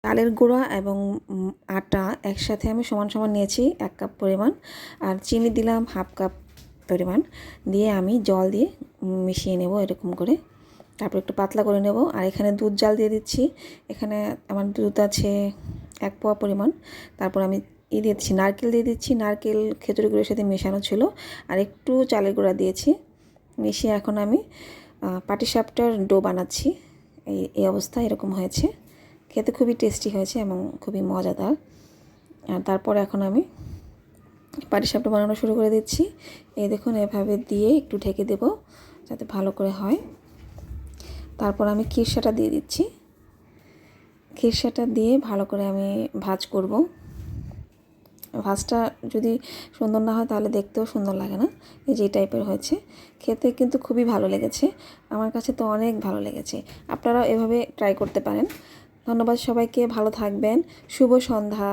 চালের গুঁড়া এবং আটা একসাথে আমি সমান সমান নিয়েছি 1 কাপ পরিমাণ, আর চিনি দিলাম 1/2 কাপ পরিমাণ, দিয়ে আমি জল দিয়ে মিশিয়ে নেব এরকম করে। তারপর একটু পাতলা করে নেব। আর এখানে দুধ জাল দিয়ে দিচ্ছি। এখানে আমার দুধ আছে 1 পোয়া পরিমাণ। তারপর আমি দিচ্ছি নারকেল দিয়ে দিচ্ছি। নারকেল খেজুর গুঁড়োর সাথে মেশানো ছিল, আর একটু চালের গুঁড়া দিয়েছি। মিশিয়ে এখন আমি পাটিসাপটার ডো বানাচ্ছি। এই অবস্থা এরকম হয়েছে। খেতে খুবই টেস্টি হয়েছে এবং খুবই মজাদার। আর তারপর এখন আমি পাটিসাপটা বানানো শুরু করে দিচ্ছি। এই দেখুন, এভাবে দিয়ে একটু ঢেকে দেব যাতে ভালো করে হয়। তারপর আমি খিরসাটা দিয়ে দিচ্ছি। খিরসাটা দিয়ে ভালো করে আমি ভাজ করব। ভাজটা যদি সুন্দর না হয় তাহলে দেখতেও সুন্দর লাগে না। এই যে টাইপের হয়েছে, খেতে কিন্তু খুবই ভালো লেগেছে। আমার কাছে তো অনেক ভালো লেগেছে। আপনারাও এভাবে ট্রাই করতে পারেন। ধন্যবাদ সবাইকে, ভালো থাকবেন। শুভ সন্ধ্যা।